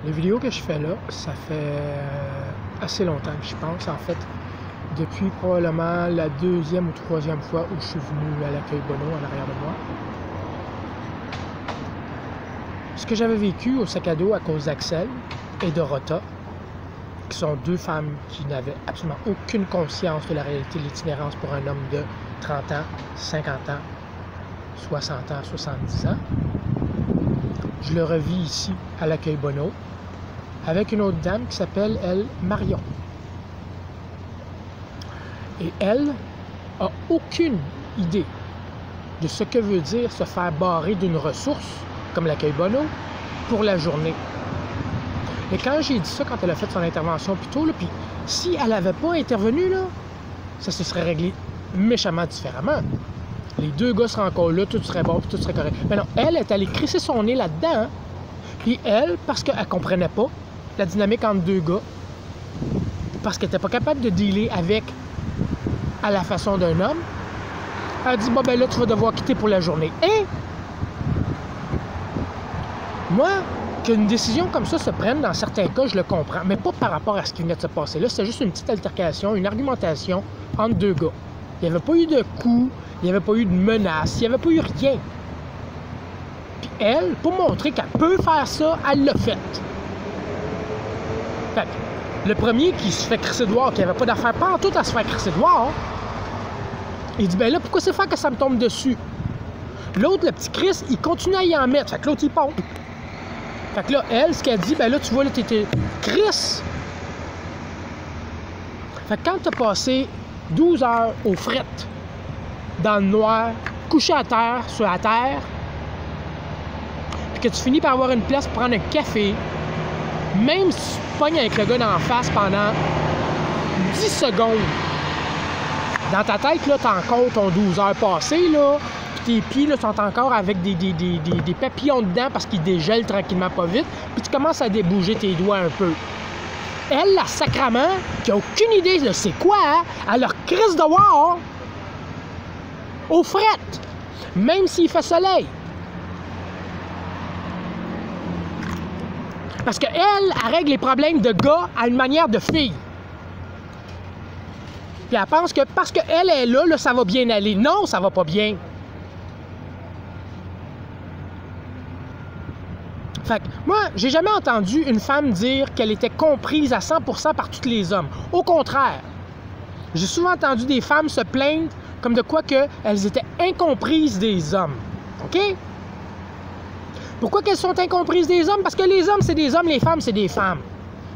Les vidéos que je fais là, ça fait assez longtemps que j'y pense. En fait, depuis probablement la deuxième ou troisième fois où je suis venu à l'accueil Bonneau en arrière de moi. Ce que j'avais vécu au sac à dos à cause d'Axel et de Rota, qui sont deux femmes qui n'avaient absolument aucune conscience de la réalité de l'itinérance pour un homme de 30 ans, 50 ans, 60 ans, 70 ans. Je le revis ici, à l'accueil Bonneau, avec une autre dame qui s'appelle, elle, Marion. Et elle a aucune idée de ce que veut dire se faire barrer d'une ressource, comme l'accueil Bonneau, pour la journée. Et quand j'ai dit ça, quand elle a fait son intervention plus tôt, puis si elle n'avait pas intervenu, là, ça se serait réglé méchamment différemment. Les deux gars seraient encore là, tout serait bon, puis tout serait correct. Mais non, elle est allée crisser son nez là-dedans. Hein? Puis elle, parce qu'elle ne comprenait pas la dynamique entre deux gars, parce qu'elle n'était pas capable de dealer avec à la façon d'un homme, elle a dit, bon, ben là, tu vas devoir quitter pour la journée. Et moi, qu'une décision comme ça se prenne dans certains cas, je le comprends, mais pas par rapport à ce qui venait de se passer là. C'était juste une petite altercation, une argumentation entre deux gars. Il n'y avait pas eu de coup, il n'y avait pas eu de menace, il n'y avait pas eu rien. Puis elle, pour montrer qu'elle peut faire ça, elle l'a fait. Fait que le premier qui se fait crisser dehors, qui n'avait pas d'affaire pas en tout à se faire crisser dehors, il dit, ben là, pourquoi c'est faire que ça me tombe dessus? L'autre, le petit Chris, il continue à y en mettre. Fait que l'autre, il pompe. Fait que là, elle, ce qu'elle dit, ben là, tu vois, là, t'étais Chris. Fait que quand t'as passé 12 heures aux frettes, dans le noir, couché à terre, sur la terre, puis que tu finis par avoir une place pour prendre un café, même si tu te pognes avec le gars d'en face pendant 10 secondes, dans ta tête, là, t'as encore ton 12 heures passées, là, puis tes pieds, là, sont encore avec des papillons dedans parce qu'ils dégèlent tranquillement pas vite, puis tu commences à débouger tes doigts un peu. Elle, la sacrament, qui a aucune idée de c'est quoi, hein, elle leur crisse dehors, aux frettes, même s'il fait soleil. Parce qu'elle, elle règle les problèmes de gars à une manière de fille. Puis elle pense que parce qu'elle est là, ça va bien aller. Non, ça va pas bien. Fait que moi, j'ai jamais entendu une femme dire qu'elle était comprise à 100% par tous les hommes. Au contraire, j'ai souvent entendu des femmes se plaindre comme de quoi qu'elles étaient incomprises des hommes. OK? Pourquoi qu'elles sont incomprises des hommes? Parce que les hommes, c'est des hommes, les femmes, c'est des femmes.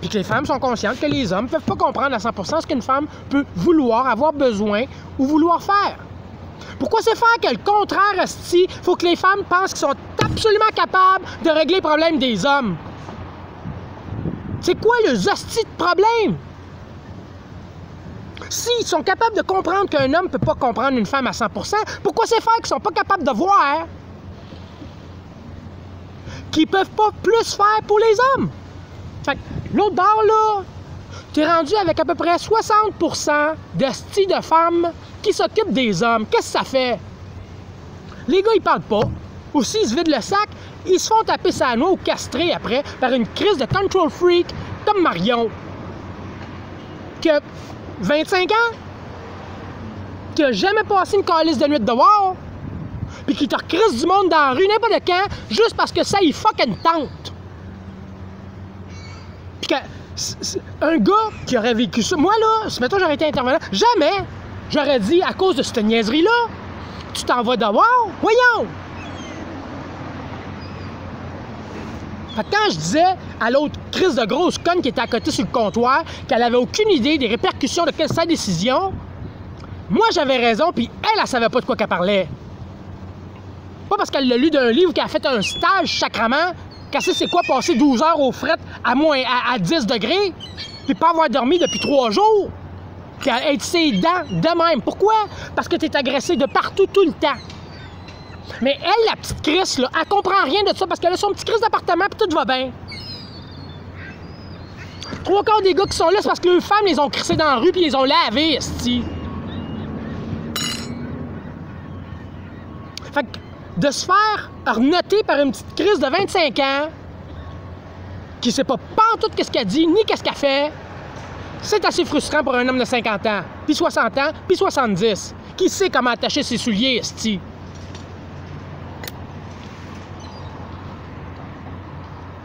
Puis que les femmes sont conscientes que les hommes ne peuvent pas comprendre à 100% ce qu'une femme peut vouloir, avoir besoin ou vouloir faire. Pourquoi c'est faire que le contraire, esti? Il faut que les femmes pensent qu'ils sont absolument capables de régler les problèmes des hommes. C'est quoi le hostie de problème? S'ils sont capables de comprendre qu'un homme ne peut pas comprendre une femme à 100%, pourquoi c'est faire qu'ils sont pas capables de voir qu'ils peuvent pas plus faire pour les hommes? Fait que l'autre bord, là, t'es rendu avec à peu près 60% d'esti de femmes qui s'occupent des hommes. Qu'est-ce que ça fait? Les gars, ils parlent pas. Aussi, ils se vident le sac, ils se font taper sa noix ou castrer après par une crise de control freak comme Marion. Qui a 25 ans, qui a jamais passé une calice de nuit dehors, puis qui te recrisse du monde dans la rue, n'importe quand, juste parce que ça, il fucking tente. Puis un gars qui aurait vécu ça, moi là, si mettons j'aurais été intervenant, jamais j'aurais dit à cause de cette niaiserie-là, tu t'en vas dehors, voyons! Fait que quand je disais à l'autre crise de grosse conne qui était à côté sur le comptoir qu'elle avait aucune idée des répercussions de sa décision, moi j'avais raison, puis elle savait pas de quoi qu'elle parlait. Pas parce qu'elle l'a lu d'un livre ou qu'elle a fait un stage sacrement, qu'elle sait c'est quoi passer 12 heures aux frettes à 10 degrés, puis pas avoir dormi depuis 3 jours, puis être ses dents de même. Pourquoi? Parce que t'es agressé de partout tout le temps. Mais elle, la petite Chris, là, elle comprend rien de ça parce qu'elle a son petit Chris d'appartement puis tout va bien. 3/4 des gars qui sont là, c'est parce que leurs femmes les ont crissés dans la rue puis les ont lavés, esti. Fait que de se faire noter par une petite Chris de 25 ans qui sait pas pantoute qu'est-ce qu'elle dit, ni qu'est-ce qu'elle fait, c'est assez frustrant pour un homme de 50 ans, puis 60 ans, puis 70. Qui sait comment attacher ses souliers, esti?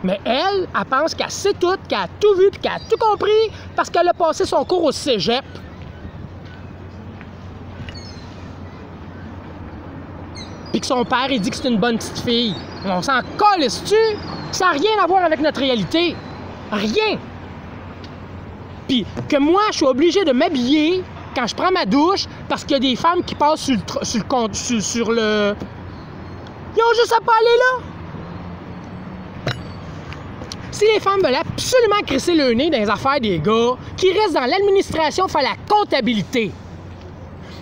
Mais elle pense qu'elle sait tout, qu'elle a tout vu, puis qu'elle a tout compris, parce qu'elle a passé son cours au cégep. Puis que son père, il dit que c'est une bonne petite fille. On s'en calisse-tu? Ça n'a rien à voir avec notre réalité. Rien. Puis que moi, je suis obligé de m'habiller quand je prends ma douche parce qu'il y a des femmes qui passent sur le... Ils ont juste à pas aller là. Si les femmes veulent absolument crisser le nez dans les affaires des gars, qui restent dans l'administration, faire la comptabilité.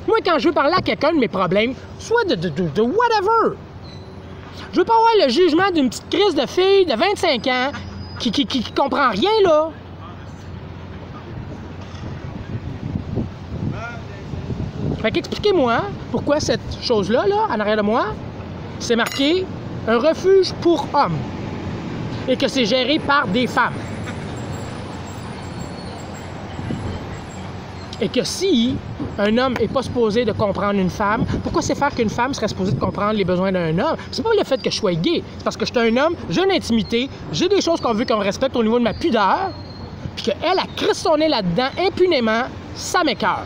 Moi, quand je veux parler à quelqu'un de mes problèmes, soit de whatever, je veux pas avoir le jugement d'une petite crise de fille de 25 ans qui comprend rien, là. Fait qu'expliquez-moi pourquoi cette chose-là, là, en arrière de moi, c'est marqué « un refuge pour hommes » et que c'est géré par des femmes. Et que si un homme n'est pas supposé de comprendre une femme, pourquoi c'est faire qu'une femme serait supposée de comprendre les besoins d'un homme? C'est pas le fait que je sois gay, c'est parce que je suis un homme, j'ai une intimité, j'ai des choses qu'on veut qu'on respecte au niveau de ma pudeur, puis qu'elle a crissé son nez là-dedans impunément, ça m'écoeure.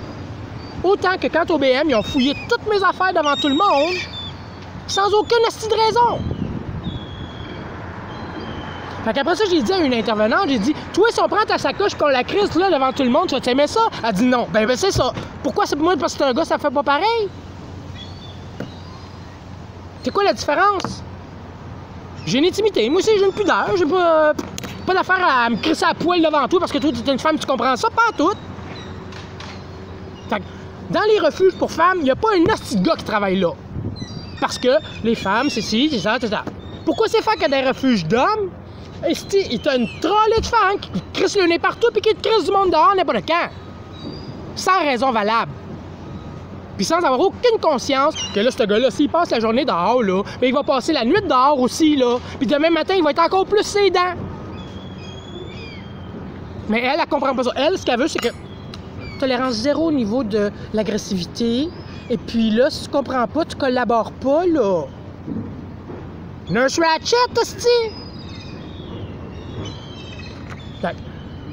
Autant que quand au BM, ils ont fouillé toutes mes affaires devant tout le monde, sans aucune astuce de raison. Fait qu'après ça, j'ai dit à une intervenante, j'ai dit, toi, si on prend ta sacoche et qu'on la crisse là devant tout le monde, tu vas t'aimer ça? Elle dit non. Ben c'est ça. Pourquoi c'est pour moi parce que c'est un gars, ça fait pas pareil? C'est quoi la différence? J'ai une intimité. Moi aussi, j'ai une pudeur. J'ai pas d'affaire à me crisser à poil devant toi parce que toi, tu es une femme, tu comprends ça? Pas tout. Fait que dans les refuges pour femmes, il n'y a pas un hostie de gars qui travaille là. Parce que les femmes, c'est ci, c'est ça, c'est ça. Pourquoi c'est fait qu'il y a des refuges d'hommes? Il t'a une trollée de femmes qui te crissent le nez partout puis qui te crissent du monde dehors n'importe quand. Sans raison valable. Puis sans avoir aucune conscience que là, ce gars-là, s'il passe la journée dehors, là, mais il va passer la nuit dehors aussi, là. Puis demain matin, il va être encore plus ses dents. Mais elle comprend pas ça. Elle, ce qu'elle veut, c'est que tolérance zéro au niveau de l'agressivité. Et puis là, si tu comprends pas, tu collabores pas, là. Nurse Ratched, hostie!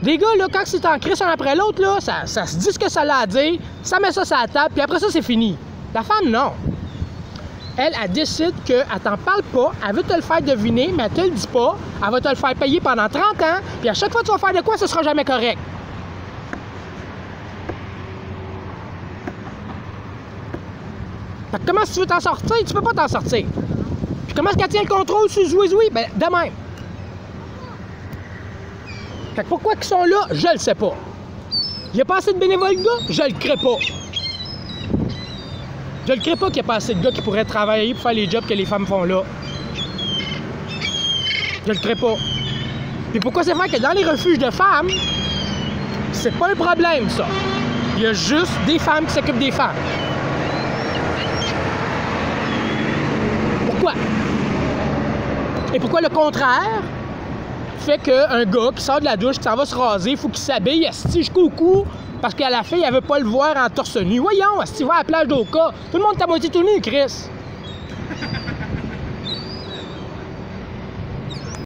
Des gars, là, quand c'est en crise un après l'autre, là, ça se dit ce que ça a à dire, ça met ça sur la table, puis après ça, c'est fini. La femme, non. Elle décide qu'elle t'en parle pas, elle veut te le faire deviner, mais elle te le dit pas, elle va te le faire payer pendant 30 ans, puis à chaque fois que tu vas faire de quoi, ce sera jamais correct. Fait que comment si tu veux t'en sortir, tu peux pas t'en sortir. Puis comment est-ce qu'elle tient le contrôle sur Zouizoui? Ben, de même. Fait que pourquoi ils sont là, je le sais pas. Il n'y a pas assez de bénévoles gars, je le crée pas. Je le crée pas qu'il n'y a pas assez de gars qui pourraient travailler pour faire les jobs que les femmes font là. Je le crée pas. Puis pourquoi c'est vrai que dans les refuges de femmes, c'est pas un problème, ça. Il y a juste des femmes qui s'occupent des femmes. Pourquoi? Et pourquoi le contraire fait qu'un gars qui sort de la douche, qui s'en va se raser, il faut qu'il s'habille asti jusqu'au cou parce qu'à la fin, elle veut pas le voir en torse nu. Voyons, asti, va à la plage d'Oka. Tout le monde est à moitié tout nu, Chris.